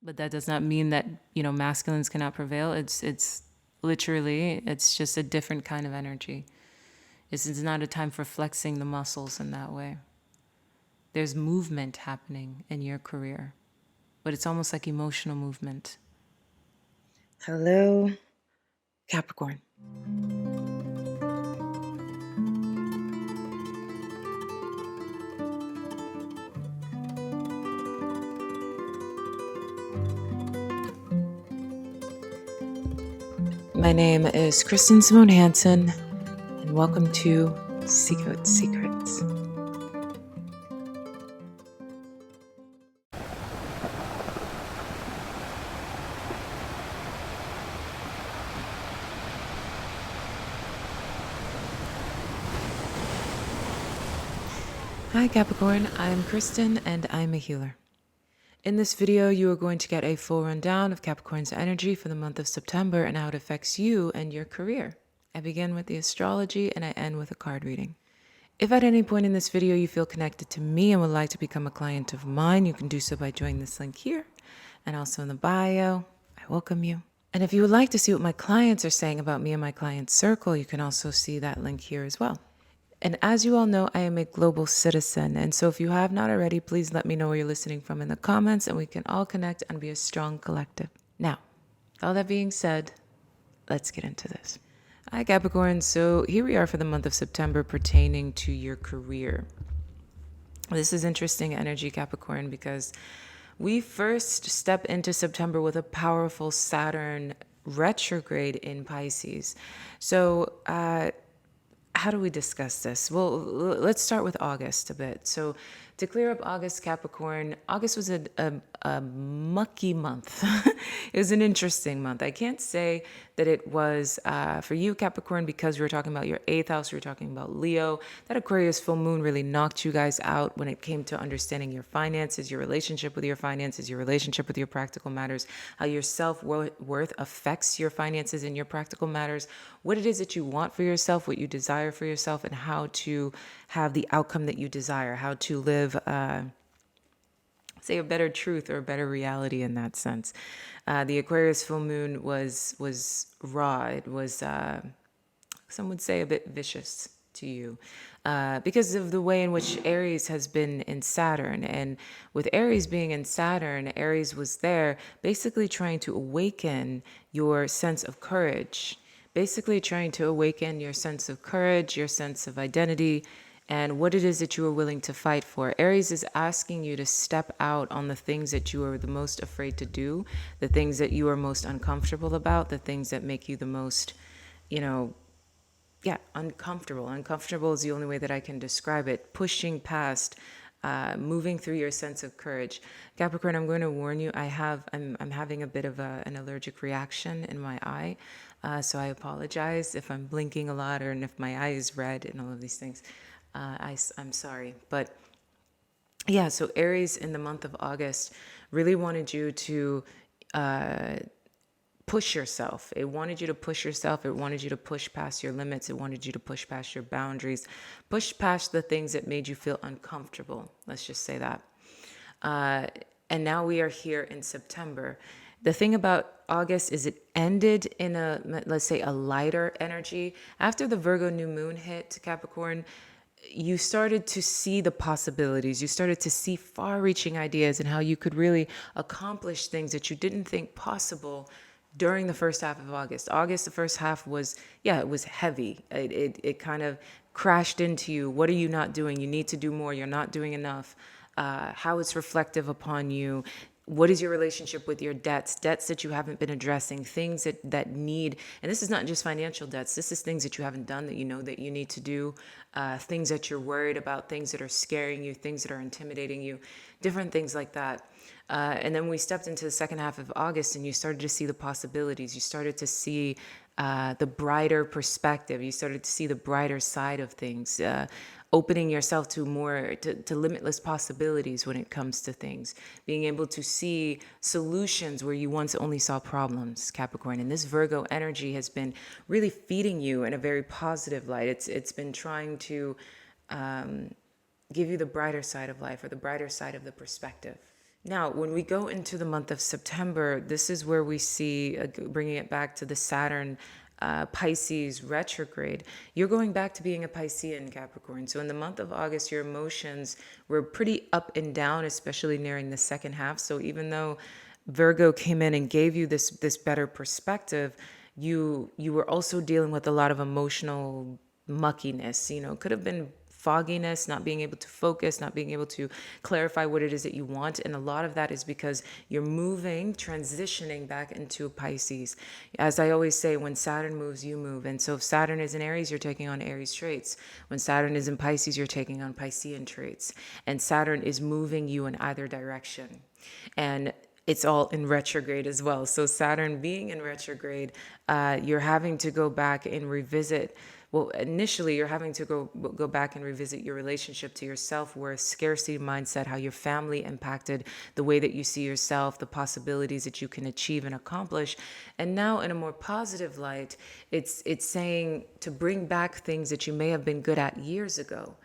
But that does not mean that, masculines cannot prevail. It's literally, it's just a different kind of energy. It's not a time for flexing the muscles in that way. There's movement happening in your career, but it's almost like emotional movement. Hello, Capricorn. My name is Kristen Simone Hansen, and welcome to SeaGoat Secrets. Hi Capricorn, I'm Kristen and I'm a healer. In this video, you are going to get a full rundown of Capricorn's energy for the month of September and how it affects you and your career. I begin with the astrology and I end with a card reading. If at any point in this video you feel connected to me and would like to become a client of mine, you can do so by joining this link here and also in the bio. I welcome you. And if you would like to see what my clients are saying about me and my client circle, you can also see that link here as well. And as you all know, I am a global citizen. And so if you have not already, please let me know where you're listening from in the comments and we can all connect and be a strong collective. Now, all that being said, let's get into this. Hi, Capricorn. So here we are for the month of September pertaining to your career. This is interesting energy, Capricorn, because we first step into September with a powerful Saturn retrograde in Pisces. So, how do we discuss this? Well, let's start with August a bit. So, to clear up August, Capricorn, August was a mucky month. It was an interesting month. I can't say that it was for you, Capricorn, because we were talking about your eighth house, we were talking about Leo. That Aquarius full moon really knocked you guys out when it came to understanding your finances, your relationship with your finances, your relationship with your practical matters, how your self-worth affects your finances and your practical matters, what it is that you want for yourself, what you desire for yourself, and how to have the outcome that you desire, how to live, say, a better truth or a better reality in that sense. The Aquarius full moon was raw. It was, some would say, a bit vicious to you because of the way in which Aries has been in Saturn. And with Aries being in Saturn, Aries was there basically trying to awaken your sense of courage, basically trying to awaken your sense of courage, your sense of identity, and what it is that you are willing to fight for. Aries is asking you to step out on the things that you are the most afraid to do, the things that you are most uncomfortable about, the things that make you the most, uncomfortable. Uncomfortable is the only way that I can describe it. Pushing past, moving through your sense of courage. Capricorn, I'm going to warn you. I'm having a bit of an allergic reaction in my eye, so I apologize if I'm blinking a lot or if my eye is red and all of these things. I'm sorry, but yeah. So Aries in the month of August really wanted you to push yourself. It wanted you to push yourself. It wanted you to push past your limits. It wanted you to push past your boundaries, push past the things that made you feel uncomfortable. Let's just say that. And now we are here in September. The thing about August is it ended in let's say, a lighter energy. After the Virgo new moon hit Capricorn, you started to see the possibilities. You started to see far reaching ideas and how you could really accomplish things that you didn't think possible during the first half of August. August, the first half was, it was heavy. It kind of crashed into you. What are you not doing? You need to do more. You're not doing enough. How it's reflective upon you. What is your relationship with your debts that you haven't been addressing, things that need, and this is not just financial debts, this is things that you haven't done that you know that you need to do, things that you're worried about, things that are scaring you, things that are intimidating you, different things like that. And then we stepped into the second half of August and you started to see the possibilities. You started to see the brighter perspective. You started to see the brighter side of things, opening yourself to more, to limitless possibilities when it comes to things, being able to see solutions where you once only saw problems, Capricorn. And this Virgo energy has been really feeding you in a very positive light. It's been trying to give you the brighter side of life or the brighter side of the perspective. Now, when we go into the month of September, this is where we see, bringing it back to the Saturn Pisces retrograde, you're going back to being a Piscean Capricorn. So in the month of August, your emotions were pretty up and down, especially nearing the second half. So even though Virgo came in and gave you this better perspective, you were also dealing with a lot of emotional muckiness. Could have been fogginess, not being able to focus, not being able to clarify what it is that you want. And a lot of that is because you're moving, transitioning back into Pisces. As I always say, when Saturn moves, you move. And so if Saturn is in Aries, you're taking on Aries traits. When Saturn is in Pisces, you're taking on Piscean traits. And Saturn is moving you in either direction. And it's all in retrograde as well. So Saturn being in retrograde, you're having to go back and revisit. Well, initially, you're having to go back and revisit your relationship to your self-worth, scarcity mindset, how your family impacted the way that you see yourself, the possibilities that you can achieve and accomplish. And now, in a more positive light, it's saying to bring back things that you may have been good at years ago.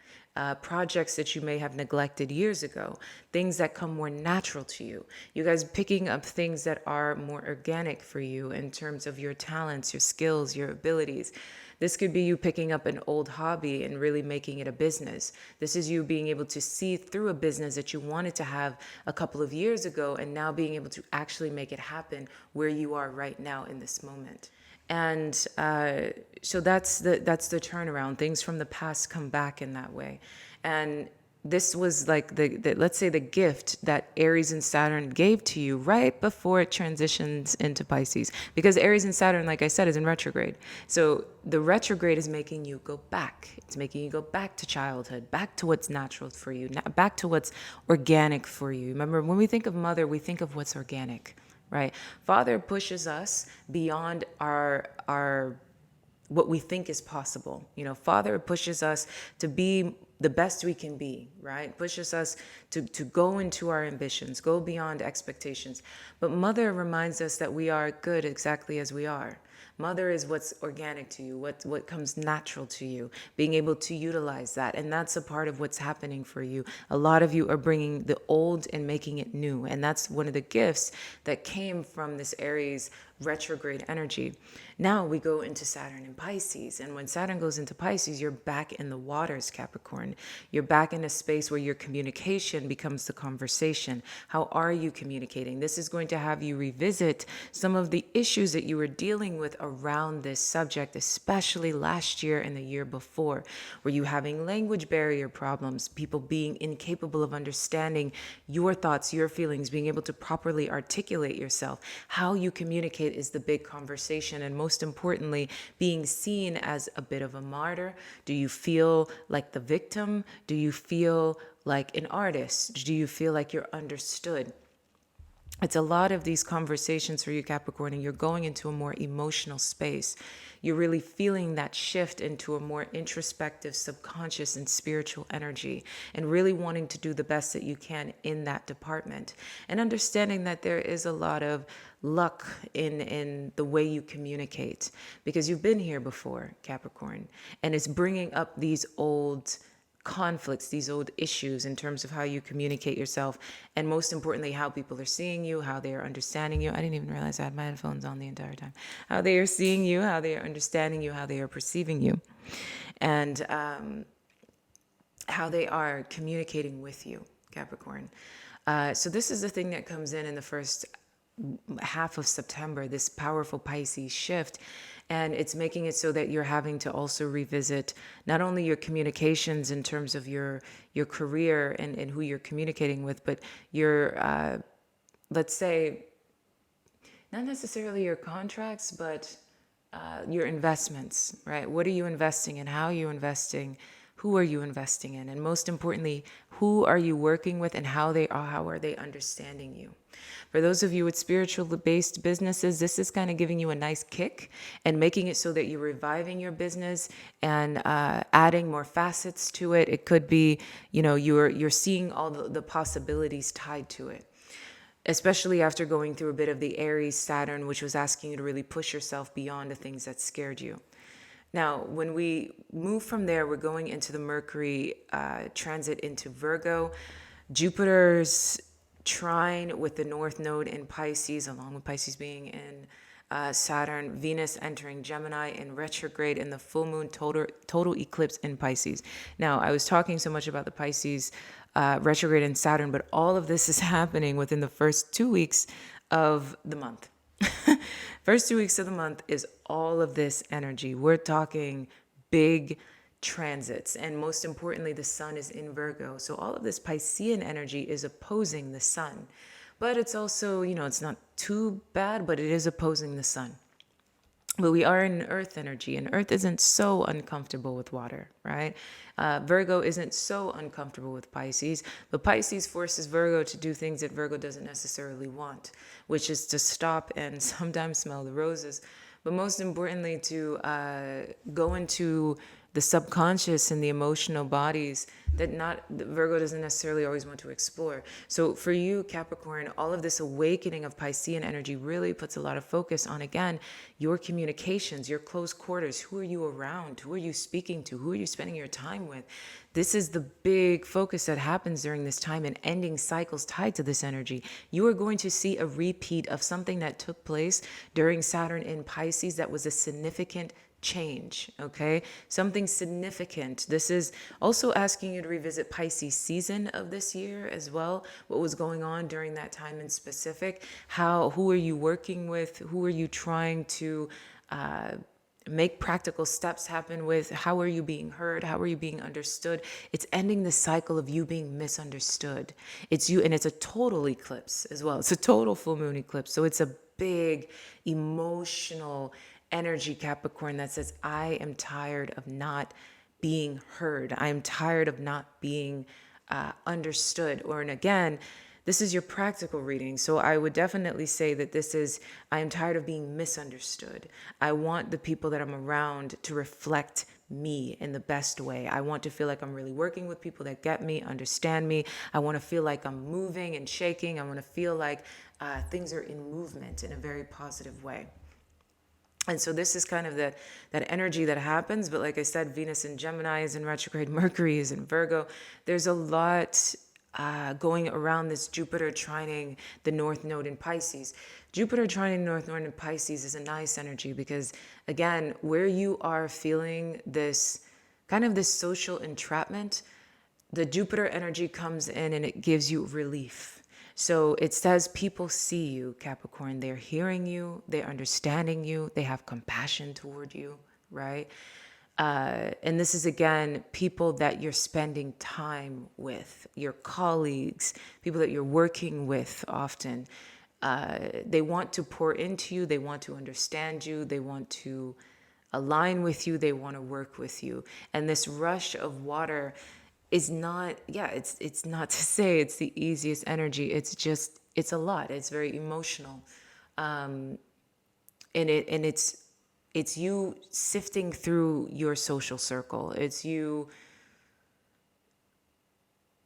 Projects that you may have neglected years ago, things that come more natural to you. You guys picking up things that are more organic for you in terms of your talents, your skills, your abilities. This could be you picking up an old hobby and really making it a business. This is you being able to see through a business that you wanted to have a couple of years ago and now being able to actually make it happen where you are right now in this moment. And so that's the turnaround. Things from the past come back in that way. And this was like the let's say the gift that Aries and Saturn gave to you right before it transitions into Pisces. Because Aries and Saturn, like I said, is in retrograde. So the retrograde is making you go back. It's making you go back to childhood, back to what's natural for you, back to what's organic for you. Remember, when we think of mother, we think of what's organic. Right? Father pushes us beyond our what we think is possible. Father pushes us to be the best we can be, right? Pushes us to go into our ambitions, go beyond expectations. But mother reminds us that we are good exactly as we are. Mother is what's organic to you, what comes natural to you, being able to utilize that. And that's a part of what's happening for you. A lot of you are bringing the old and making it new. And that's one of the gifts that came from this Aries retrograde energy. Now we go into Saturn in Pisces. And when Saturn goes into Pisces, you're back in the waters, Capricorn. You're back in a space where your communication becomes the conversation. How are you communicating? This is going to have you revisit some of the issues that you were dealing with around this subject, especially last year and the year before. Were you having language barrier problems, people being incapable of understanding your thoughts, your feelings, being able to properly articulate yourself? How you communicate is the big conversation. And most importantly, being seen as a bit of a martyr. Do you feel like the victim? Do you feel like an artist? Do you feel like you're understood? It's a lot of these conversations for you, Capricorn, and you're going into a more emotional space. You're really feeling that shift into a more introspective, subconscious, and spiritual energy, and really wanting to do the best that you can in that department. And understanding that there is a lot of luck in the way you communicate, because you've been here before, Capricorn, and it's bringing up these old conflicts, these old issues in terms of how you communicate yourself, and most importantly, how people are seeing you, how they are understanding you. I didn't even realize I had my headphones on the entire time. How they are seeing you, how they are understanding you, how they are perceiving you, and how they are communicating with you, Capricorn. So this is the thing that comes in the first half of September, this powerful Pisces shift. And it's making it so that you're having to also revisit not only your communications in terms of your career and who you're communicating with, but your, let's say, not necessarily your contracts, but your investments, right? What are you investing in? How are you investing? Who are you investing in? And most importantly, who are you working with, and how are they understanding you? For those of you with spiritual based businesses, this is kind of giving you a nice kick and making it so that you're reviving your business and adding more facets to it. It could be, you're seeing all the possibilities tied to it, especially after going through a bit of the Aries Saturn, which was asking you to really push yourself beyond the things that scared you. Now, when we move from there, we're going into the Mercury transit into Virgo. Jupiter's trine with the North Node in Pisces, along with Pisces being in Saturn, Venus entering Gemini in retrograde, and the full moon total eclipse in Pisces. Now, I was talking so much about the Pisces retrograde in Saturn, but all of this is happening within the first 2 weeks of the month. First 2 weeks of the month is all of this energy. We're talking big transits. And most importantly, the sun is in Virgo. So all of this Piscean energy is opposing the sun. But it's also, it's not too bad, but it is opposing the sun. But we are in earth energy, and earth isn't so uncomfortable with water, right? Virgo isn't so uncomfortable with Pisces, but Pisces forces Virgo to do things that Virgo doesn't necessarily want, which is to stop and sometimes smell the roses, but most importantly, to go into the subconscious and the emotional bodies that Virgo doesn't necessarily always want to explore. So for you, Capricorn, all of this awakening of Piscean energy really puts a lot of focus on, again, your communications, your close quarters. Who are you around? Who are you speaking to? Who are you spending your time with? This is the big focus that happens during this time, and ending cycles tied to this energy. You are going to see a repeat of something that took place during Saturn in Pisces that was a significant change, okay? Something significant. This is also asking you to revisit Pisces season of this year as well. What was going on during that time in specific? Who are you working with? Who are you trying to make practical steps happen with? How are you being heard? How are you being understood? It's ending the cycle of you being misunderstood. It's you, and it's a total eclipse as well. It's a total full moon eclipse. So it's a big emotional energy, Capricorn, that says, I am tired of not being heard. I am tired of not being understood. And again, this is your practical reading. So I would definitely say that this is, I am tired of being misunderstood. I want the people that I'm around to reflect me in the best way. I want to feel like I'm really working with people that get me, understand me. I want to feel like I'm moving and shaking. I want to feel like things are in movement in a very positive way. And so this is kind of that energy that happens. But like I said, Venus in Gemini is in retrograde, Mercury is in Virgo. There's a lot going around this Jupiter trining the North Node in Pisces. Jupiter trining North Node in Pisces is a nice energy because, again, where you are feeling this kind of this social entrapment, the Jupiter energy comes in and it gives you relief. So it says people see you, Capricorn. They're hearing you, they're understanding you, they have compassion toward you, right? And this is, again, people that you're spending time with, your colleagues, people that you're working with often. They want to pour into you, they want to understand you, they want to align with you, they want to work with you. And this rush of water is not, it's not to say it's the easiest energy. It's just, it's a lot. It's very emotional. And it's you sifting through your social circle. It's you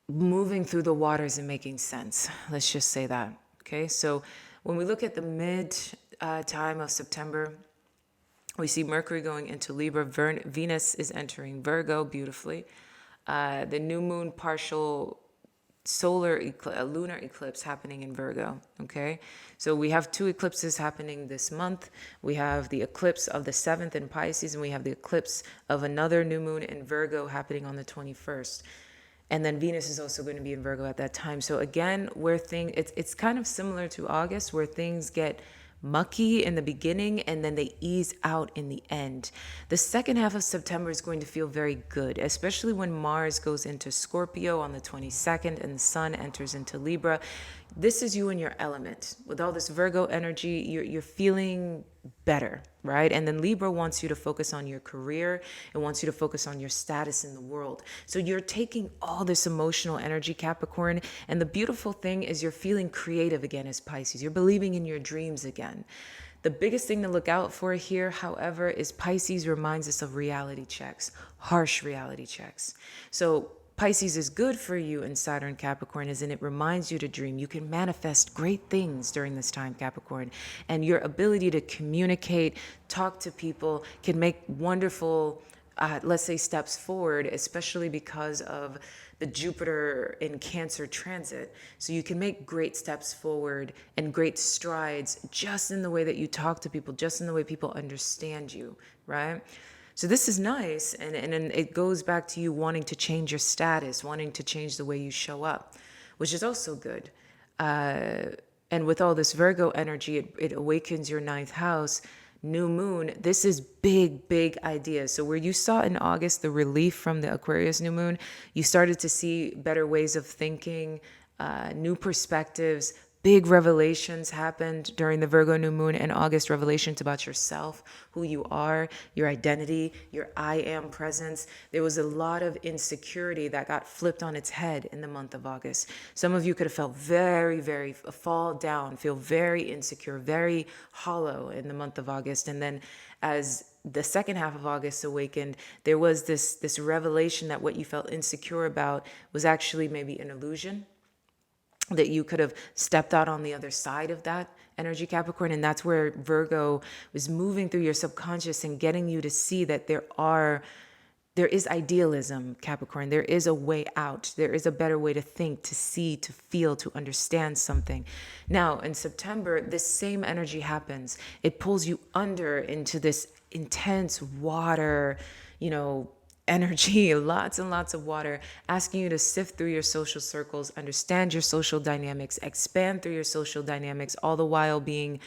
moving through the waters and making sense. Let's just say that. Okay. So when we look at the mid time of September, we see Mercury going into Libra. Venus is entering Virgo beautifully. The new moon partial lunar eclipse happening in Virgo, okay? So we have 2 eclipses happening this month. We have the eclipse of the 7th in Pisces, and we have the eclipse of another new moon in Virgo happening on the 21st. And then Venus is also going to be in Virgo at that time. So again, it's kind of similar to August, where things get mucky in the beginning and then they ease out in the end. The second half of September is going to feel very good, especially when Mars goes into Scorpio on the 22nd and the Sun enters into Libra. This is you in your element. With all this Virgo energy, you're feeling better, right? And then Libra wants you to focus on your career. It wants you to focus on your status in the world. So you're taking all this emotional energy, Capricorn. And the beautiful thing is you're feeling creative again as Pisces. You're believing in your dreams again. The biggest thing to look out for here, however, is Pisces reminds us of reality checks, harsh reality checks. So Pisces is good for you in Saturn, Capricorn, as in it reminds you to dream. You can manifest great things during this time, Capricorn. And your ability to communicate, talk to people can make wonderful, let's say, steps forward, especially because of the Jupiter in Cancer transit. So you can make great steps forward and great strides just in the way that you talk to people, just in the way people understand you, right? So this is nice. And it goes back to you wanting to change your status, wanting to change the way you show up, which is also good. And with all this Virgo energy, it awakens your ninth house. New moon, this is big, big ideas. So where you saw in August the relief from the Aquarius new moon, you started to see better ways of thinking, new perspectives. Big revelations happened during the Virgo new moon in August, revelations about yourself, who you are, your identity, your I am presence. There was a lot of insecurity that got flipped on its head in the month of August. Some of you could have felt very, very fall down, feel very insecure, very hollow in the month of August. And then as the second half of August awakened, there was this revelation that what you felt insecure about was actually maybe an illusion, that you could have stepped out on the other side of that energy, Capricorn. And that's where Virgo was moving through your subconscious and getting you to see that there is idealism, Capricorn. There is a way out. There is a better way to think, to see, to feel, to understand something. Now, in September, this same energy happens. It pulls you under into this intense water, energy, lots and lots of water, asking you to sift through your social circles, understand your social dynamics, expand through your social dynamics, all the while being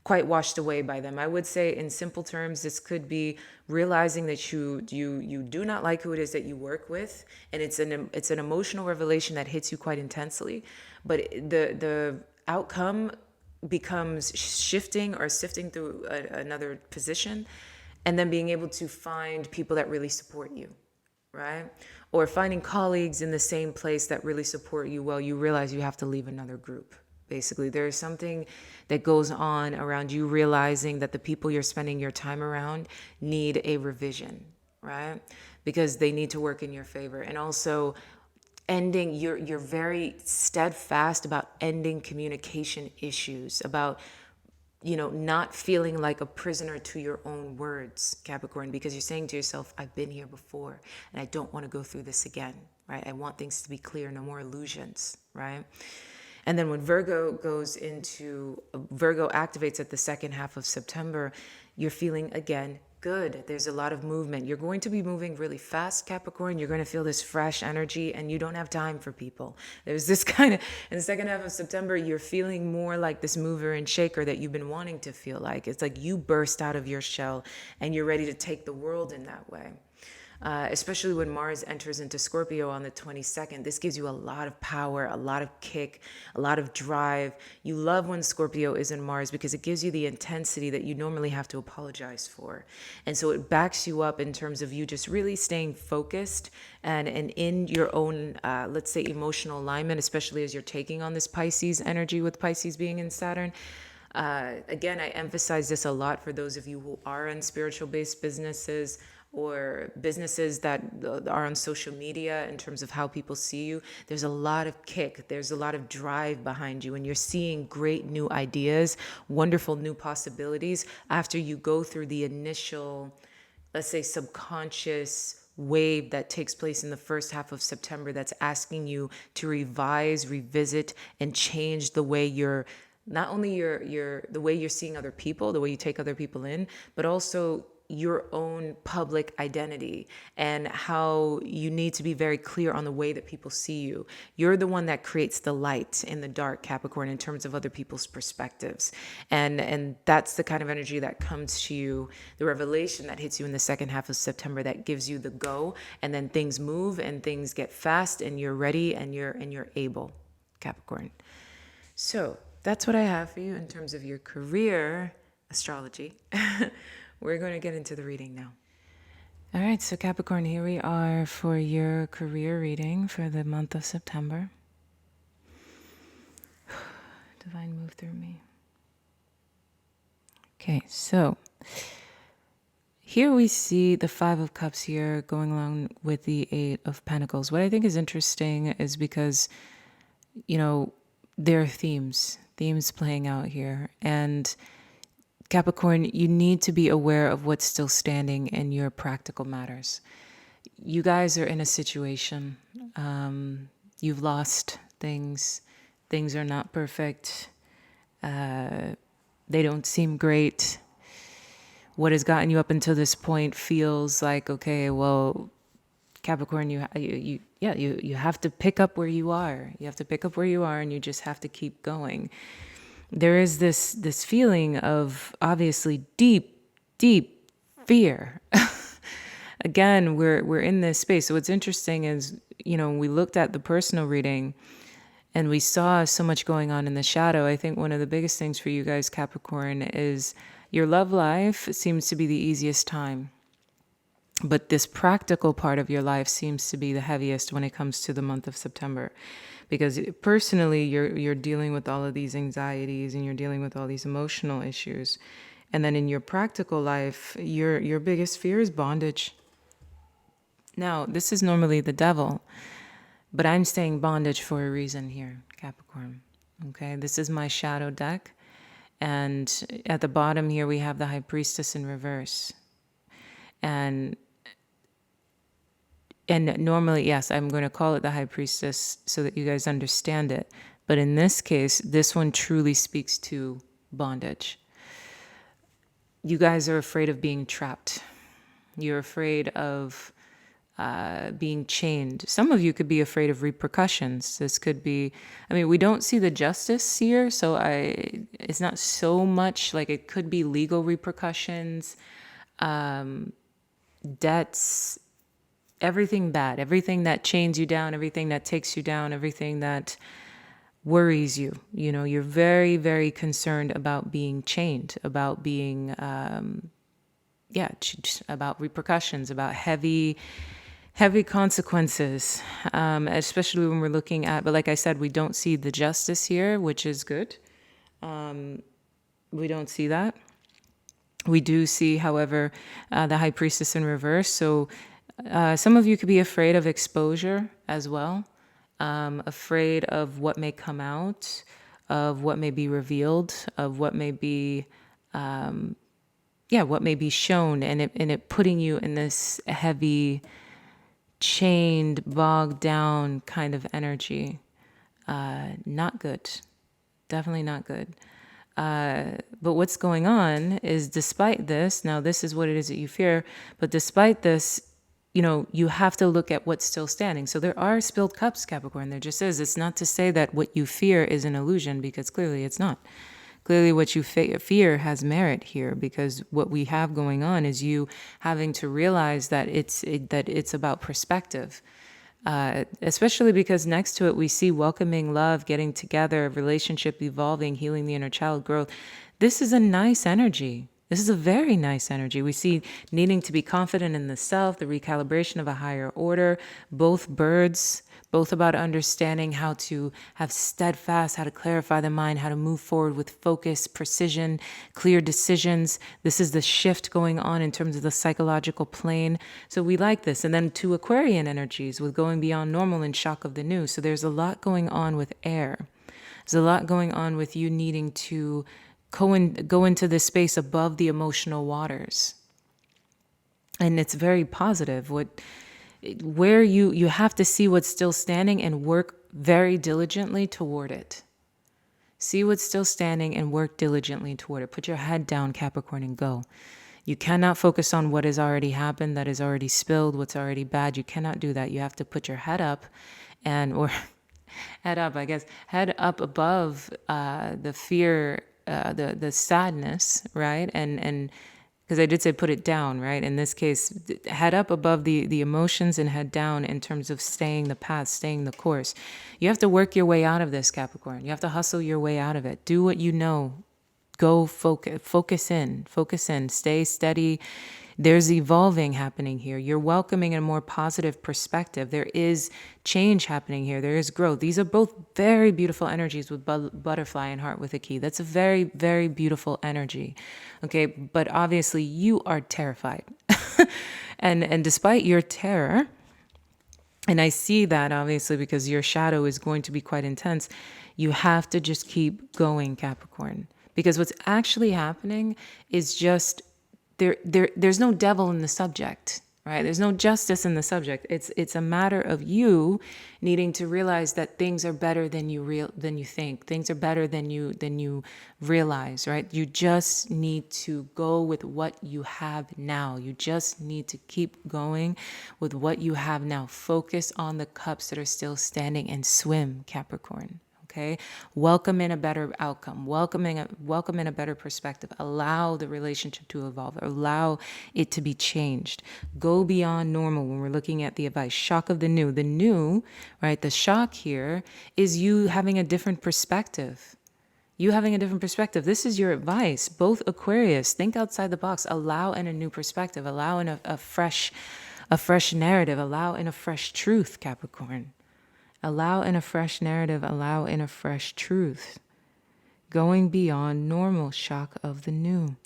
quite washed away by them. I would say in simple terms, this could be realizing that you do not like who it is that you work with, and it's an emotional revelation that hits you quite intensely, but the outcome becomes shifting or sifting through another position, and then being able to find people that really support you, right? Or finding colleagues in the same place that really support you while you realize you have to leave another group. Basically, there is something that goes on around you realizing that the people you're spending your time around need a revision, right? Because they need to work in your favor. And also ending, you're very steadfast about ending communication issues, about not feeling like a prisoner to your own words, Capricorn, because you're saying to yourself, I've been here before and I don't want to go through this again, right? I want things to be clear, no more illusions, right? And then when Virgo activates at the second half of September, you're feeling again good. There's a lot of movement. You're going to be moving really fast, Capricorn. You're going to feel this fresh energy and you don't have time for people. There's this kind of, in the second half of September, you're feeling more like this mover and shaker that you've been wanting to feel like. It's like you burst out of your shell and you're ready to take the world in that way. Especially when Mars enters into Scorpio on the 22nd. This gives you a lot of power, a lot of kick, a lot of drive. You love when Scorpio is in Mars because it gives you the intensity that you normally have to apologize for. And so it backs you up in terms of you just really staying focused and in your own, let's say, emotional alignment, especially as you're taking on this Pisces energy with Pisces being in Saturn. Again, I emphasize this a lot for those of you who are in spiritual-based businesses or businesses that are on social media in terms of how people see you. There's a lot of kick. There's a lot of drive behind you, and you're seeing great new ideas, wonderful new possibilities after you go through the initial, let's say, subconscious wave that takes place in the first half of September that's asking you to revise, revisit, and change the way you're not only the way you're seeing other people, the way you take other people in, but also your own public identity and how you need to be very clear on the way that people see you. You're the one that creates the light in the dark, Capricorn, in terms of other people's perspectives. And that's the kind of energy that comes to you, the revelation that hits you in the second half of September that gives you the go, and then things move and things get fast and you're ready and you're able, Capricorn. So that's what I have for you in terms of your career astrology. We're going to get into the reading now. All right, so Capricorn, here we are for your career reading for the month of September. Divine, move through me. Okay, so here we see the Five of Cups here going along with the Eight of Pentacles. What I think is interesting is because, there are themes playing out here. And Capricorn, you need to be aware of what's still standing in your practical matters. you guys are in a situation. You've lost things. Things are not perfect. They don't seem great. What has gotten you up until this point feels like, okay, well, Capricorn, you have to pick up where you are. You have to pick up where you are, and you just have to keep going. There is this feeling of obviously deep fear. Again, we're in this space. So what's interesting is, we looked at the personal reading and we saw so much going on in the shadow. I think one of the biggest things for you guys, Capricorn, is your love life seems to be the easiest time. But this practical part of your life seems to be the heaviest when it comes to the month of September. Because personally, you're dealing with all of these anxieties and you're dealing with all these emotional issues. And then in your practical life, your biggest fear is bondage. Now, this is normally the devil, but I'm saying bondage for a reason here, Capricorn. Okay, this is my shadow deck. And at the bottom here, we have the High Priestess in reverse. And normally, yes, I'm going to call it the High Priestess so that you guys understand it. But in this case, this one truly speaks to bondage. You guys are afraid of being trapped. You're afraid of being chained. Some of you could be afraid of repercussions. This could be, we don't see the justice here, so it's not so much like it could be legal repercussions, debts, everything bad, everything that chains you down, everything that takes you down, everything that worries you. You're very, very concerned about being chained, about being, about repercussions, about heavy consequences, especially when we're looking at, but like I said, we don't see the justice here, which is good. We don't see that. We do see, however, the High Priestess in reverse. So some of you could be afraid of exposure as well, afraid of what may come out, of what may be revealed, of what may be, what may be shown, and it putting you in this heavy, chained, bogged down kind of energy. Not good. Definitely not good. But what's going on is, despite this, now this is what it is that you fear, but despite this, you have to look at what's still standing. So there are spilled cups, Capricorn. There just is. It's not to say that what you fear is an illusion, because clearly it's not. Clearly what you fear has merit here, because what we have going on is you having to realize that it's about perspective. Especially because next to it, we see welcoming love, getting together, relationship evolving, healing the inner child, growth. This is a nice energy. This is a very nice energy. We see needing to be confident in the self, the recalibration of a higher order, both birds, both about understanding how to have steadfast, how to clarify the mind, how to move forward with focus, precision, clear decisions. This is the shift going on in terms of the psychological plane. So we like this. And then two Aquarian energies with going beyond normal and shock of the new. So there's a lot going on with air. There's a lot going on with you needing to go into this space above the emotional waters. And it's very positive. Where you have to see what's still standing and work very diligently toward it. See what's still standing and work diligently toward it. Put your head down, Capricorn, and go. You cannot focus on what has already happened, that is already spilled, what's already bad. You cannot do that. You have to put your head up or head up above the fear, the sadness, right? And because I did say put it down, right? In this case, head up above the emotions and head down in terms of staying the path, staying the course. You have to work your way out of this, Capricorn. You have to hustle your way out of it. Do what you know. Go focus in, stay steady. There's evolving happening here. You're welcoming a more positive perspective. There is change happening here. There is growth. These are both very beautiful energies with butterfly and heart with a key. That's a very, very beautiful energy. Okay, but obviously you are terrified. and despite your terror, and I see that obviously because your shadow is going to be quite intense, you have to just keep going, Capricorn. Because what's actually happening is just there's no devil in the subject, right? There's no justice in the subject. It's a matter of you needing to realize that things are better than you think. Things are better than you realize, right? You just need to go with what you have now. You just need to keep going with what you have now. Focus on the cups that are still standing and swim, Capricorn. Okay, welcome in a better outcome, welcome in a better perspective. Allow the relationship to evolve, allow it to be changed. Go beyond normal when we're looking at the advice. Shock of the new, right? The shock here is you having a different perspective. You having a different perspective. This is your advice. Both Aquarius, think outside the box. Allow in a new perspective. Allow in a fresh narrative. Allow in a fresh truth, Capricorn. Allow in a fresh narrative, allow in a fresh truth. Going beyond normal, shock of the new.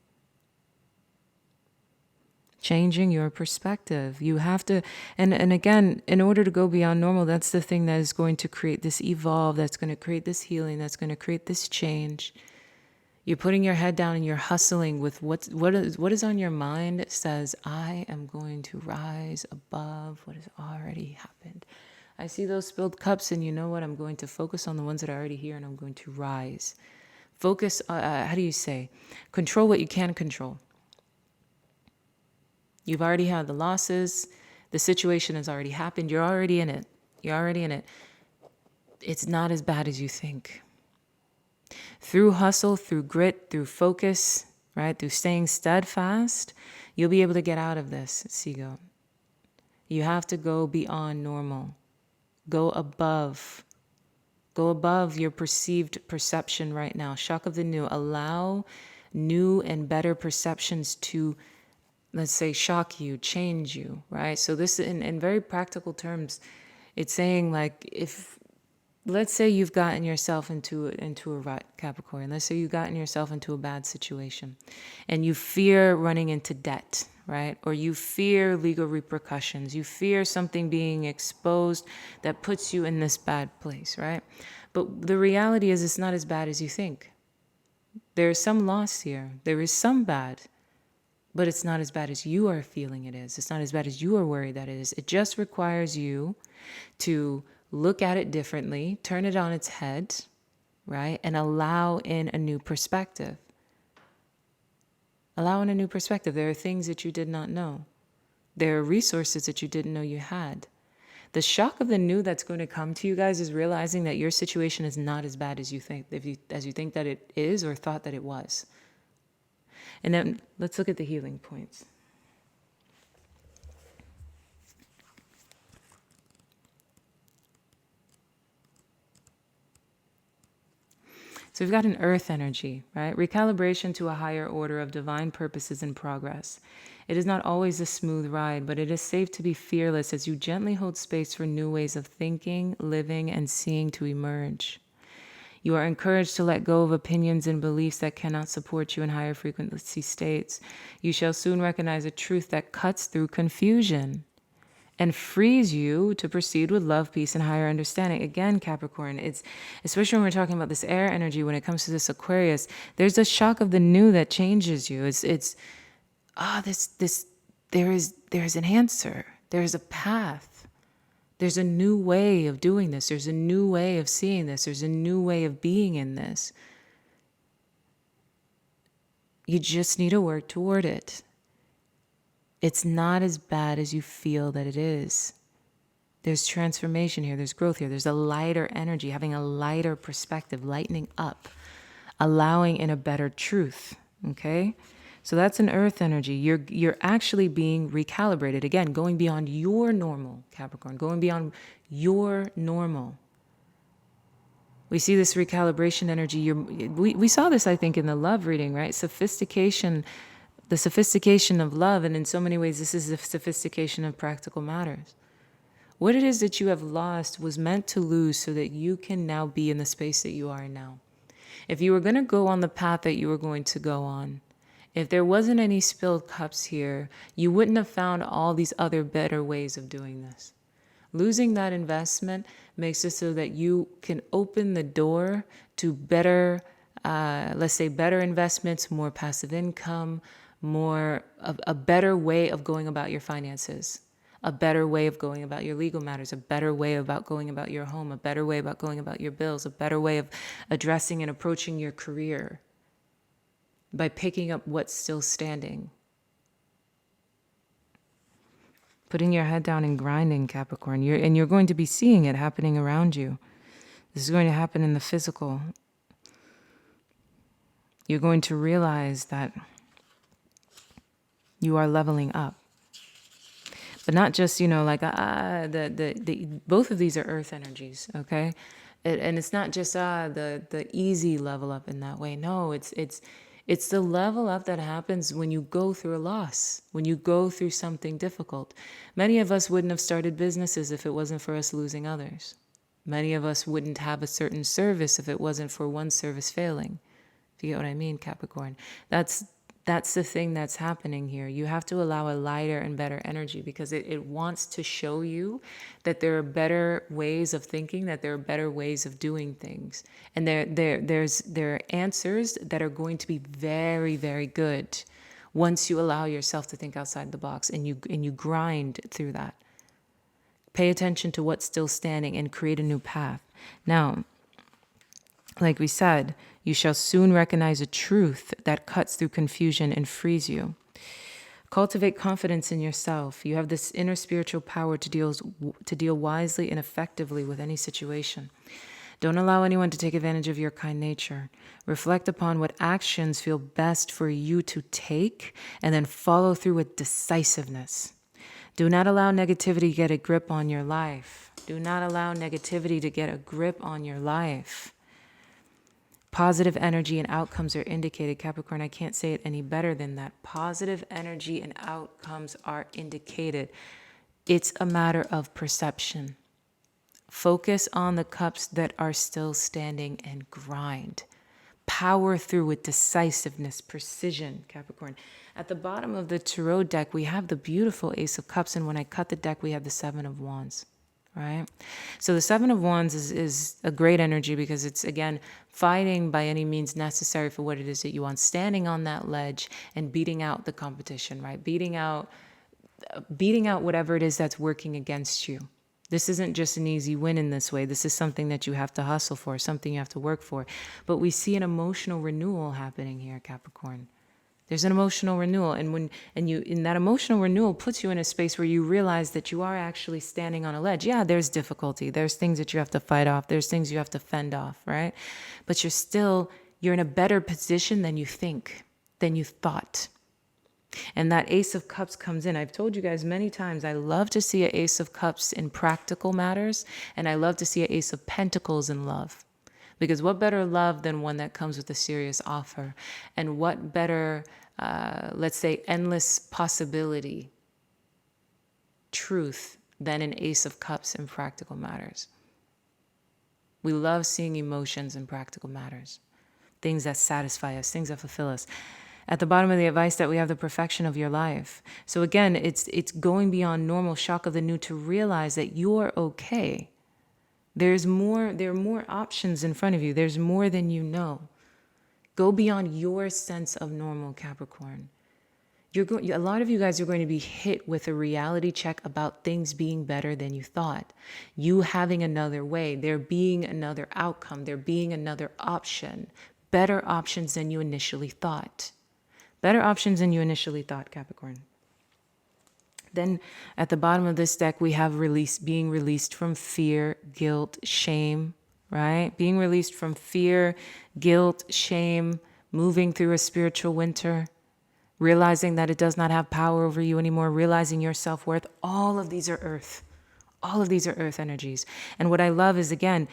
Changing your perspective. You have to, and again, in order to go beyond normal, that's the thing that is going to create this evolve, that's going to create this healing, that's going to create this change. You're putting your head down and you're hustling with what is on your mind. It says, I am going to rise above what has already happened. I see those spilled cups, and you know what? I'm going to focus on the ones that are already here, and I'm going to rise. Focus, how do you say? Control what you can control. You've already had the losses. The situation has already happened. You're already in it. It's not as bad as you think. Through hustle, through grit, through focus, right? Through staying steadfast, you'll be able to get out of this, SeaGoat. You have to go beyond normal. Go above your perceived perception right now. Shock of the new. Allow new and better perceptions to, let's say, shock you, change you, right? So this, in very practical terms, it's saying like, if, let's say you've gotten yourself into a rut, Capricorn. Let's say you've gotten yourself into a bad situation and you fear running into debt, right? Or you fear legal repercussions. You fear something being exposed that puts you in this bad place, right? But the reality is it's not as bad as you think. There is some loss here. There is some bad, but it's not as bad as you are feeling it is. It's not as bad as you are worried that it is. It just requires you to look at it differently, turn it on its head, right? And allow in a new perspective. Allow in a new perspective. There are things that you did not know. There are resources that you didn't know you had. The shock of the new that's going to come to you guys is realizing that your situation is not as bad as you think, as you think that it is or thought that it was. And then let's look at the healing points. So we've got an earth energy, right? Recalibration to a higher order of divine purposes in progress. It is not always a smooth ride, but it is safe to be fearless as you gently hold space for new ways of thinking, living, and seeing to emerge. You are encouraged to let go of opinions and beliefs that cannot support you in higher frequency states. You shall soon recognize a truth that cuts through confusion and frees you to proceed with love, peace, and higher understanding. Again, Capricorn, it's especially when we're talking about this air energy, when it comes to this Aquarius, there's a shock of the new that changes you. There's an answer. There's a path. There's a new way of doing this. There's a new way of seeing this. There's a new way of being in this. You just need to work toward it. It's not as bad as you feel that it is. There's transformation here. There's growth here. There's a lighter energy, having a lighter perspective, lightening up, allowing in a better truth. Okay? So that's an earth energy. You're actually being recalibrated. Again, going beyond your normal, Capricorn, going beyond your normal. We see this recalibration energy. We saw this, I think, in the love reading, right? The sophistication of love, and in so many ways, this is the sophistication of practical matters. What it is that you have lost was meant to lose so that you can now be in the space that you are now. If you were going to go on the path that you were going to go on, if there wasn't any spilled cups here, you wouldn't have found all these other better ways of doing this. Losing that investment makes it so that you can open the door to better, let's say better investments, more passive income, a better way of going about your finances, a better way of going about your legal matters, a better way about going about your home, a better way about going about your bills, a better way of addressing and approaching your career by picking up what's still standing. Putting your head down and grinding, Capricorn. You're going to be seeing it happening around you. This is going to happen in the physical. You're going to realize that you are leveling up. But not just, like, both of these are earth energies, okay? And it's not just the easy level up in that way. No, it's the level up that happens when you go through a loss, when you go through something difficult. Many of us wouldn't have started businesses if it wasn't for us losing others. Many of us wouldn't have a certain service if it wasn't for one service failing. If you get what I mean, Capricorn. That's the thing that's happening here. You have to allow a lighter and better energy because it wants to show you that there are better ways of thinking, that there are better ways of doing things. And there are answers that are going to be very, very good once you allow yourself to think outside the box and you grind through that. Pay attention to what's still standing and create a new path. Now, like we said, you shall soon recognize a truth that cuts through confusion and frees you. Cultivate confidence in yourself. You have this inner spiritual power to deal wisely and effectively with any situation. Don't allow anyone to take advantage of your kind nature. Reflect upon what actions feel best for you to take and then follow through with decisiveness. Do not allow negativity to get a grip on your life. Do not allow negativity to get a grip on your life. Positive energy and outcomes are indicated. Capricorn, I can't say it any better than that. Positive energy and outcomes are indicated. It's a matter of perception. Focus on the cups that are still standing and grind. Power through with decisiveness, precision, Capricorn. At the bottom of the Tarot deck, we have the beautiful Ace of Cups, and when I cut the deck, we have the Seven of Wands. Right? So the Seven of Wands is a great energy because it's, again, fighting by any means necessary for what it is that you want, standing on that ledge and beating out the competition, right? Beating out whatever it is that's working against you. This isn't just an easy win in this way. This is something that you have to hustle for, something you have to work for. But we see an emotional renewal happening here, Capricorn. There's an emotional renewal, and that emotional renewal puts you in a space where you realize that you are actually standing on a ledge. Yeah, there's difficulty. There's things that you have to fight off. There's things you have to fend off, right? But you're in a better position than you think, than you thought. And that Ace of Cups comes in. I've told you guys many times, I love to see an Ace of Cups in practical matters, and I love to see an Ace of Pentacles in love. Because what better love than one that comes with a serious offer? And what better, let's say, endless possibility, truth than an Ace of Cups in practical matters? We love seeing emotions in practical matters. Things that satisfy us, things that fulfill us. At the bottom of the advice that we have the perfection of your life. So again, it's going beyond normal shock of the new to realize that you're okay. There are more options in front of you. There's more than you know. Go beyond your sense of normal, Capricorn. A lot of you guys are going to be hit with a reality check about things being better than you thought. You having another way, there being another outcome, there being another option. Better options than you initially thought. Better options than you initially thought, Capricorn. Then at the bottom of this deck, we have being released from fear, guilt, shame, right? Being released from fear, guilt, shame, moving through a spiritual winter, realizing that it does not have power over you anymore, realizing your self-worth. All of these are earth. All of these are earth energies. And what I love is, again,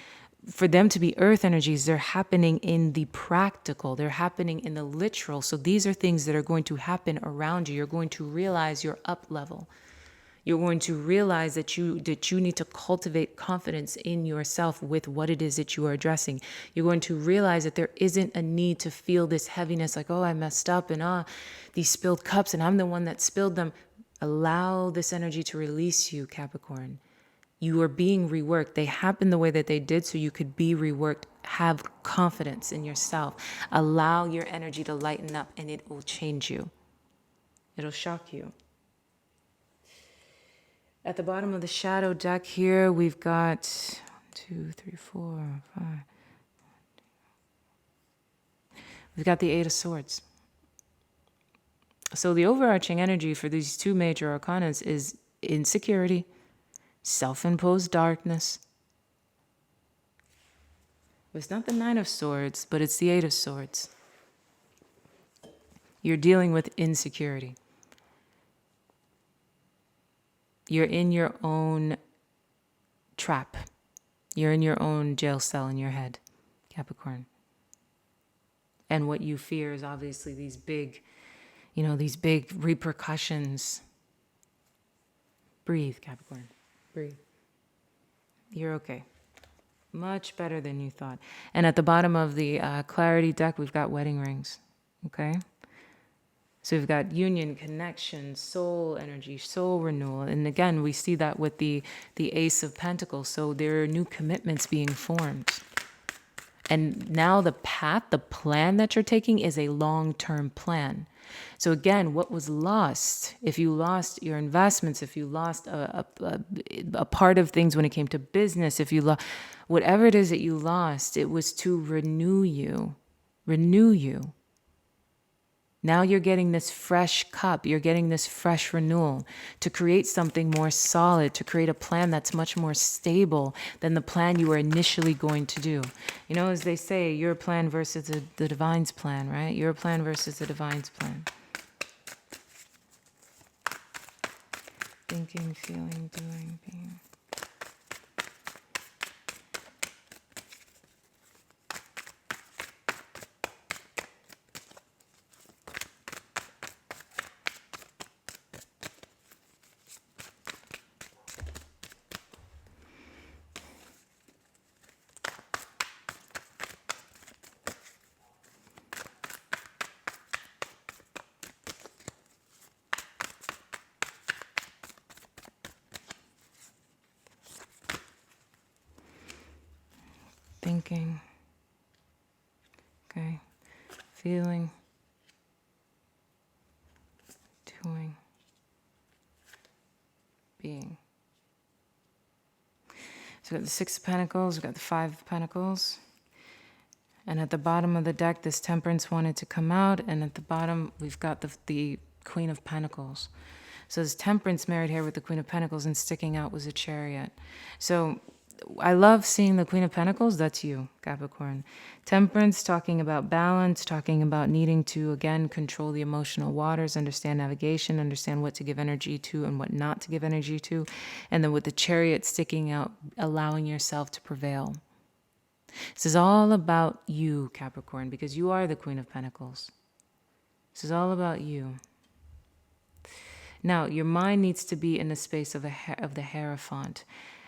for them to be earth energies, they're happening in the practical. They're happening in the literal. So these are things that are going to happen around you. You're going to realize your up level. You're going to realize that you need to cultivate confidence in yourself with what it is that you are addressing. You're going to realize that there isn't a need to feel this heaviness like, oh, I messed up and these spilled cups and I'm the one that spilled them. Allow this energy to release you, Capricorn. You are being reworked. They happen the way that they did so you could be reworked. Have confidence in yourself. Allow your energy to lighten up and it will change you. It'll shock you. At the bottom of the shadow deck here, we've got 1, 2, 3, 4, 5. We've got the Eight of Swords. So the overarching energy for these two major arcanas is insecurity, self-imposed darkness. It's not the Nine of Swords, but it's the Eight of Swords. You're dealing with insecurity. You're in your own trap. You're in your own jail cell in your head, Capricorn. And what you fear is obviously these big repercussions. Breathe, Capricorn. Breathe. You're okay. Much better than you thought. And at the bottom of the clarity deck, we've got wedding rings. Okay? So we've got union, connection, soul energy, soul renewal. And again, we see that with the Ace of Pentacles. So there are new commitments being formed. And now the path, the plan that you're taking is a long-term plan. So again, what was lost, if you lost your investments, if you lost a part of things when it came to business, if you lost, whatever it is that you lost, it was to renew you. Renew you. Now you're getting this fresh cup. You're getting this fresh renewal to create something more solid, to create a plan that's much more stable than the plan you were initially going to do. You know, as they say, your plan versus the divine's plan, right? Your plan versus the divine's plan. Thinking, feeling, doing, being. Thinking, okay, feeling, doing, being. So we've got the Six of Pentacles, we've got the Five of Pentacles. And at the bottom of the deck, this Temperance wanted to come out. And at the bottom, we've got the Queen of Pentacles. So this Temperance married here with the Queen of Pentacles, and sticking out was a Chariot. So I love seeing the Queen of Pentacles. That's you, Capricorn. Temperance, talking about balance, talking about needing to, again, control the emotional waters, understand navigation, understand what to give energy to and what not to give energy to. And then with the Chariot sticking out, allowing yourself to prevail. This is all about you, Capricorn, because you are the Queen of Pentacles. This is all about you. Now, your mind needs to be in the space of the Hierophant.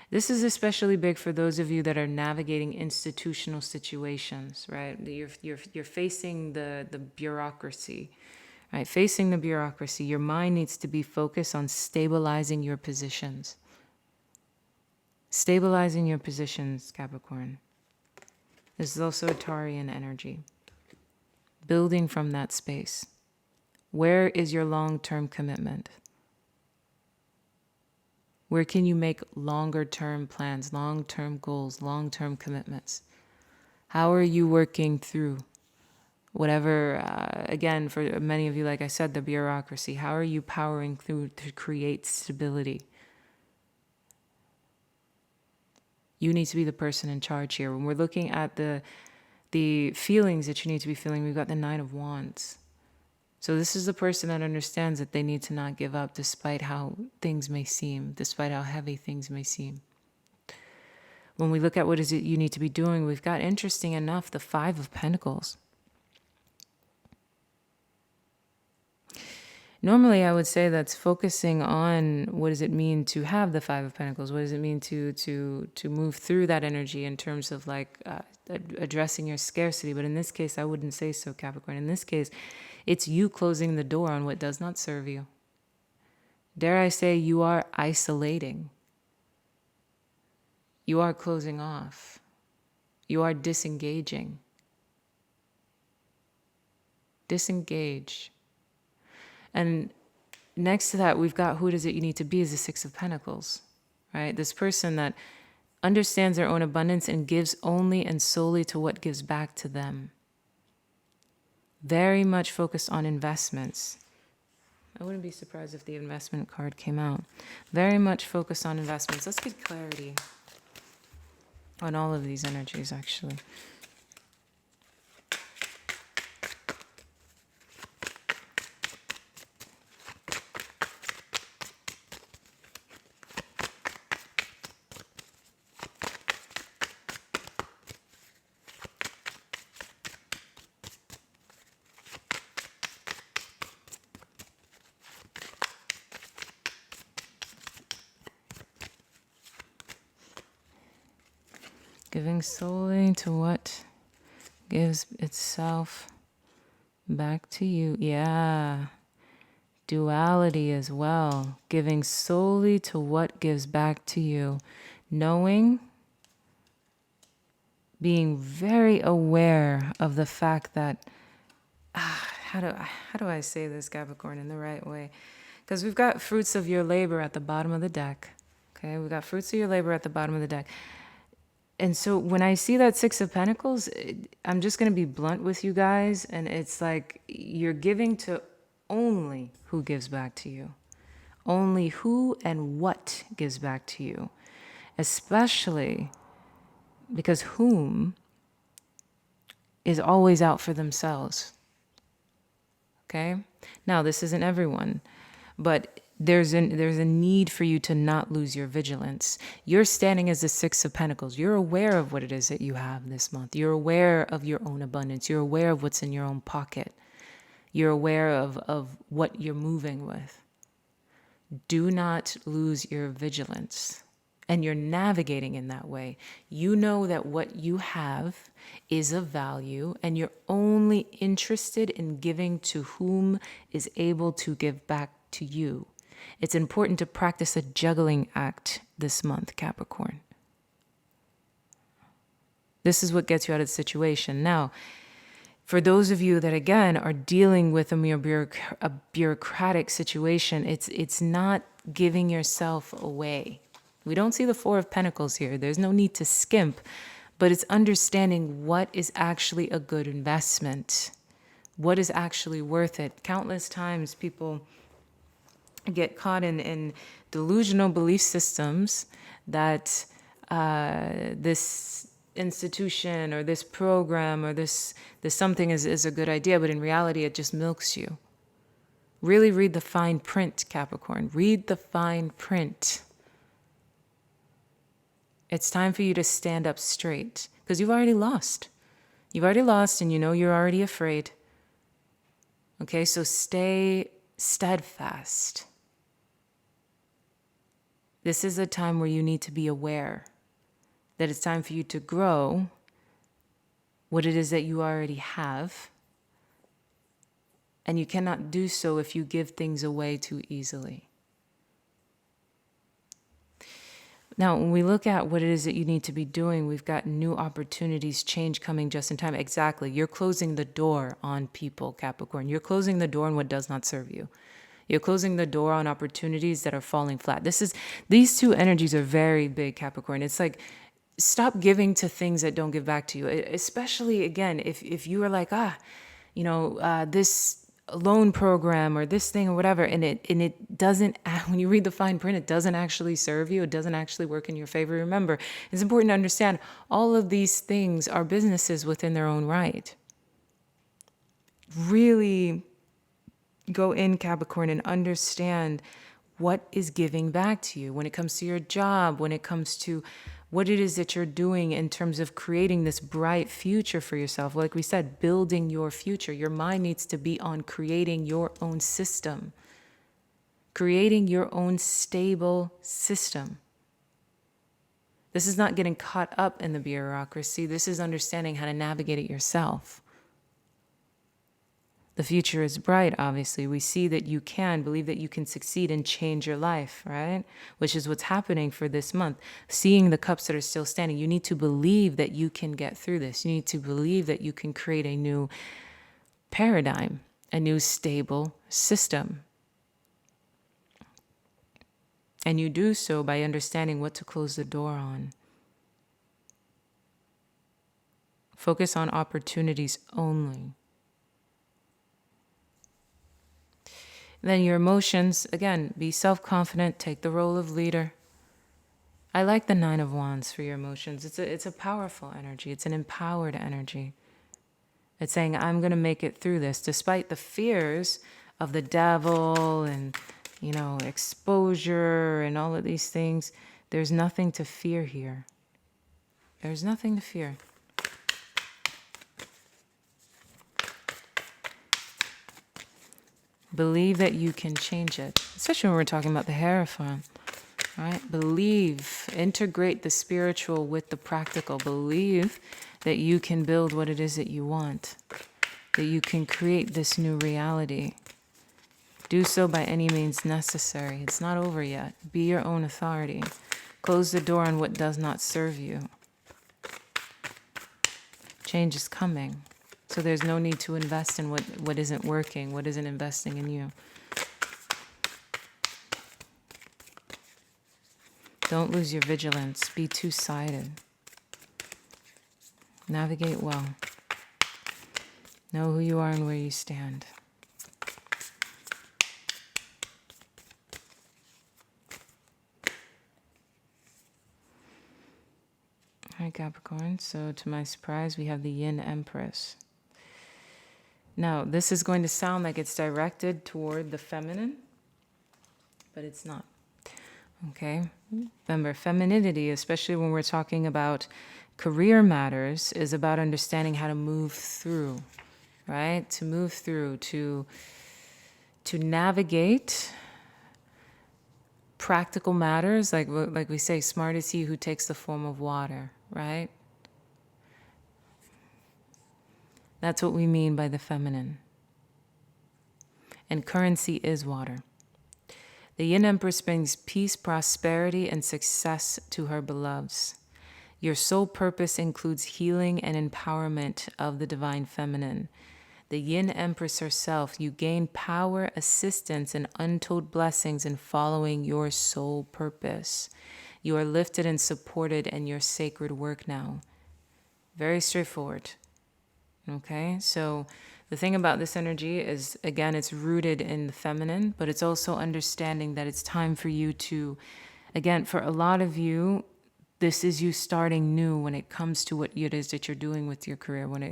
This is especially big for those of you that are navigating institutional situations, right? You're facing the bureaucracy, right? Facing the bureaucracy, your mind needs to be focused on stabilizing your positions. Stabilizing your positions, Capricorn. This is also a Taurean energy. Building from that space. Where is your long-term commitment? Where can you make longer-term plans, long-term goals, long-term commitments? How are you working through whatever, again, for many of you, like I said, the bureaucracy? How are you powering through to create stability? You need to be the person in charge here. When we're looking at the feelings that you need to be feeling, we've got the Nine of Wands. So this is the person that understands that they need to not give up despite how things may seem, despite how heavy things may seem. When we look at what is it you need to be doing, we've got, interesting enough, the Five of Pentacles. Normally, I would say that's focusing on what does it mean to have the Five of Pentacles? What does it mean to move through that energy in terms of like addressing your scarcity? But in this case, I wouldn't say so, Capricorn. In this case, it's you closing the door on what does not serve you. Dare I say, you are isolating. You are closing off. You are disengaging. Disengage. And next to that, we've got who it is that you need to be is the Six of Pentacles, right? This person that understands their own abundance and gives only and solely to what gives back to them. Very much focused on investments. I wouldn't be surprised if the investment card came out. Very much focused on investments. Let's get clarity on all of these energies, actually. Giving solely to what gives itself back to you. Yeah. Duality as well. Giving solely to what gives back to you. Knowing, being very aware of the fact that, how do I say this, Capricorn, in the right way? Because we've got fruits of your labor at the bottom of the deck. Okay, we've got fruits of your labor at the bottom of the deck. And so when I see that Six of Pentacles, I'm just going to be blunt with you guys. And it's like you're giving to only who gives back to you. Only who and what gives back to you. Especially because whom is always out for themselves. Okay? Now, this isn't everyone. But there's a need for you to not lose your vigilance. You're standing as the Six of Pentacles. You're aware of what it is that you have this month. You're aware of your own abundance. You're aware of what's in your own pocket. You're aware of what you're moving with. Do not lose your vigilance. And you're navigating in that way. You know that what you have is of value, and you're only interested in giving to whom is able to give back to you. It's important to practice a juggling act this month, Capricorn. This is what gets you out of the situation. Now, for those of you that, again, are dealing with a bureaucratic situation, it's not giving yourself away. We don't see the Four of Pentacles here. There's no need to skimp, but it's understanding what is actually a good investment. What is actually worth it? Countless times people get caught in delusional belief systems that this institution or this program or this something is a good idea, but in reality it just milks you. Really read the fine print, Capricorn. Read the fine print. It's time for you to stand up straight because you've already lost. You've already lost and you know you're already afraid. Okay, so stay steadfast. This is a time where you need to be aware that it's time for you to grow what it is that you already have. And you cannot do so if you give things away too easily. Now, when we look at what it is that you need to be doing, we've got new opportunities, change coming just in time. Exactly. You're closing the door on people, Capricorn. You're closing the door on what does not serve you. You're closing the door on opportunities that are falling flat. These two energies are very big, Capricorn. It's like, stop giving to things that don't give back to you. Especially, again, if you are like, this loan program or this thing or whatever, and it doesn't, when you read the fine print, it doesn't actually serve you. It doesn't actually work in your favor. Remember, it's important to understand all of these things are businesses within their own right. Really go in, Capricorn, and understand what is giving back to you when it comes to your job, when it comes to what it is that you're doing in terms of creating this bright future for yourself. Like we said, building your future. Your mind needs to be on creating your own system, creating your own stable system. This is not getting caught up in the bureaucracy. This is understanding how to navigate it yourself. The future is bright, obviously. We see that you can, believe that you can succeed and change your life, right? Which is what's happening for this month. Seeing the cups that are still standing, you need to believe that you can get through this. You need to believe that you can create a new paradigm, a new stable system. And you do so by understanding what to close the door on. Focus on opportunities only. Then your emotions, again, be self-confident, take the role of leader. I like the 9 of Wands for your emotions. It's a powerful energy. It's an empowered energy. It's saying, I'm going to make it through this, despite the fears of the devil and, exposure and all of these things. There's nothing to fear here. There's nothing to fear. Believe that you can change it, especially when we're talking about the Hierophant, right? Believe, integrate the spiritual with the practical. Believe that you can build what it is that you want, that you can create this new reality. Do so by any means necessary. It's not over yet. Be your own authority. Close the door on what does not serve you. Change is coming. So there's no need to invest in what isn't working, what isn't investing in you. Don't lose your vigilance. Be two-sided. Navigate well. Know who you are and where you stand. All right, Capricorn. So to my surprise, we have the Yin Empress. Now, this is going to sound like it's directed toward the feminine, but it's not. Okay? Remember, femininity, especially when we're talking about career matters, is about understanding how to move through, right? To move through, to navigate practical matters, like we say, smart is he who takes the form of water, right? That's what we mean by the feminine. And currency is water. The Yin Empress brings peace, prosperity, and success to her beloveds. Your sole purpose includes healing and empowerment of the divine feminine. The Yin Empress herself, you gain power, assistance, and untold blessings in following your sole purpose. You are lifted and supported in your sacred work now. Very straightforward. Okay, so the thing about this energy is, again, it's rooted in the feminine, but it's also understanding that it's time for you to, again, for a lot of you, this is you starting new when it comes to what it is that you're doing with your career, when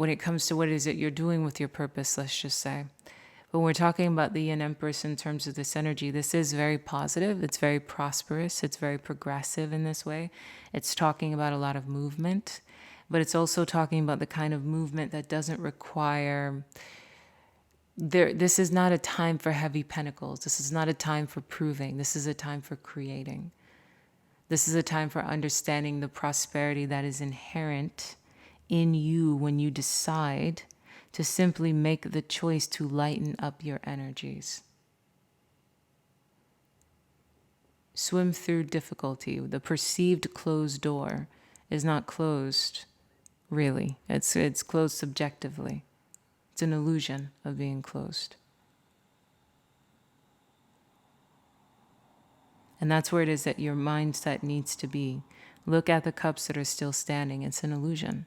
it comes to what it is that you're doing with your purpose, let's just say. When we're talking about the Yin Empress in terms of this energy, this is very positive, it's very prosperous, it's very progressive in this way. It's talking about a lot of movement. But it's also talking about the kind of movement that doesn't require... This is not a time for heavy pentacles. This is not a time for proving. This is a time for creating. This is a time for understanding the prosperity that is inherent in you when you decide to simply make the choice to lighten up your energies. Swim through difficulty. The perceived closed door is not closed. Really, it's closed subjectively. It's an illusion of being closed. And that's where it is that your mindset needs to be. Look at the cups that are still standing. It's an illusion.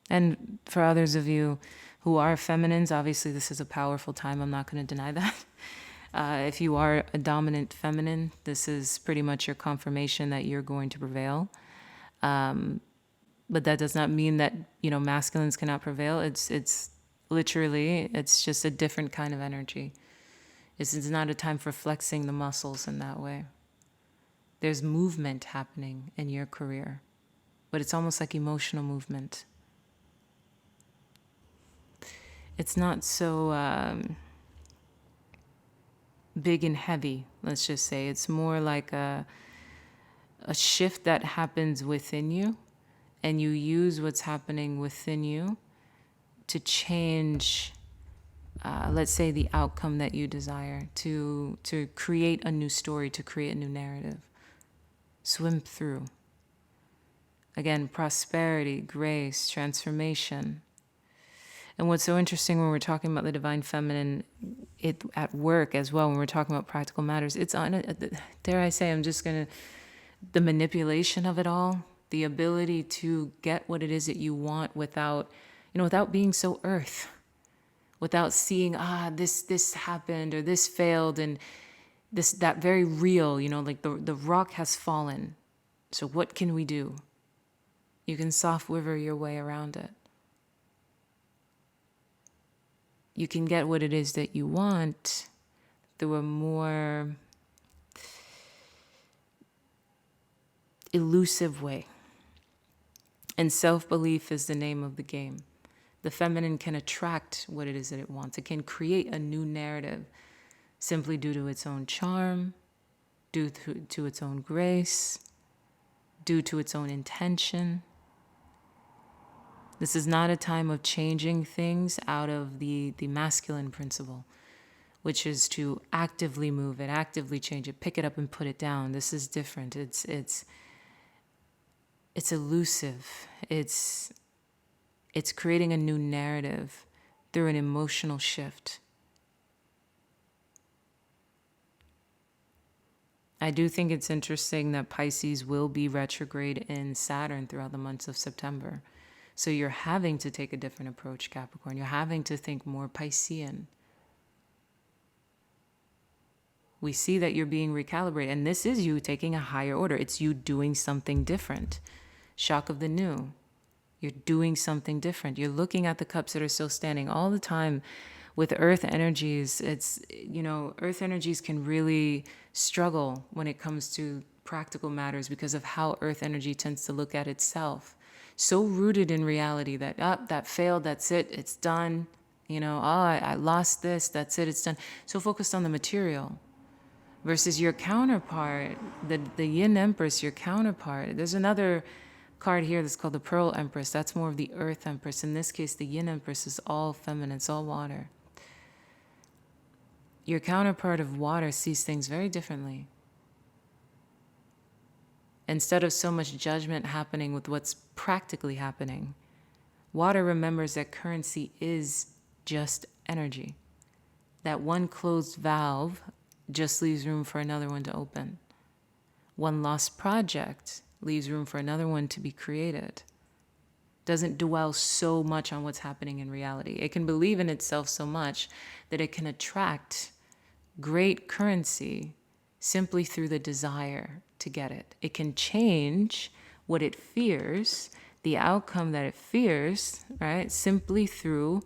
And for others of you who are feminines, obviously this is a powerful time. I'm not going to deny that. If you are a dominant feminine, this is pretty much your confirmation that you're going to prevail. But that does not mean that, masculines cannot prevail. It's literally, it's just a different kind of energy. This is not a time for flexing the muscles in that way. There's movement happening in your career, but it's almost like emotional movement. It's not so big and heavy, let's just say. It's more like a shift that happens within you, and you use what's happening within you to change, let's say, the outcome that you desire, to create a new story, to create a new narrative. Swim through. Again, prosperity, grace, transformation. And what's so interesting when we're talking about the divine feminine, it at work as well, when we're talking about practical matters, it's on, dare I say, the manipulation of it all, the ability to get what it is that you want without, without being so earth, without seeing, this happened or this failed, and that very real, like the rock has fallen. So what can we do? You can soft wiver your way around it. You can get what it is that you want through a more elusive way. And self-belief is the name of the game. The feminine can attract what it is that it wants. It can create a new narrative simply due to its own charm, due to its own grace, due to its own intention. This is not a time of changing things out of the masculine principle, which is to actively move it, actively change it, pick it up and put it down. This is different. It's elusive. It's creating a new narrative through an emotional shift. I do think it's interesting that Pisces will be retrograde in Saturn throughout the months of September. So you're having to take a different approach, Capricorn. You're having to think more Piscean. We see that you're being recalibrated, and this is you taking a higher order. It's you doing something different. Shock of the new. You're doing something different. You're looking at the cups that are still standing all the time. With earth energies, earth energies can really struggle when it comes to practical matters because of how earth energy tends to look at itself. So rooted in reality that, that failed, that's it, it's done. I lost this, that's it, it's done. So focused on the material. Versus your counterpart, the Yin Empress, your counterpart. There's another card here that's called the Pearl Empress. That's more of the Earth Empress. In this case, the Yin Empress is all feminine, it's all water. Your counterpart of water sees things very differently. Instead of so much judgment happening with what's practically happening, water remembers that currency is just energy. That one closed valve just leaves room for another one to open. One lost project leaves room for another one to be created. Doesn't dwell so much on what's happening in reality. It can believe in itself so much that it can attract great currency simply through the desire to get it. It can change what it fears, the outcome that it fears, right? Simply through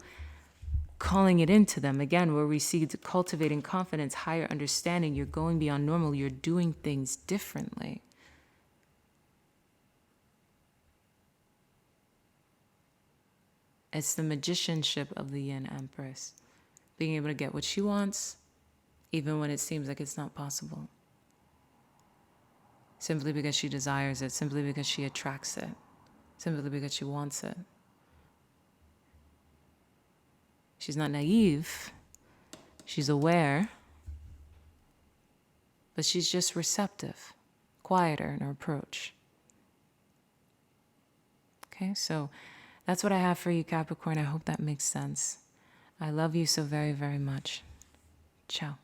calling it into them. Again, where we see cultivating confidence, higher understanding, you're going beyond normal, you're doing things differently. It's the magicianship of the Yin Empress. Being able to get what she wants, even when it seems like it's not possible. Simply because she desires it, simply because she attracts it, simply because she wants it. She's not naive, she's aware, but she's just receptive, quieter in her approach. Okay, so that's what I have for you, Capricorn. I hope that makes sense. I love you so very, very much. Ciao.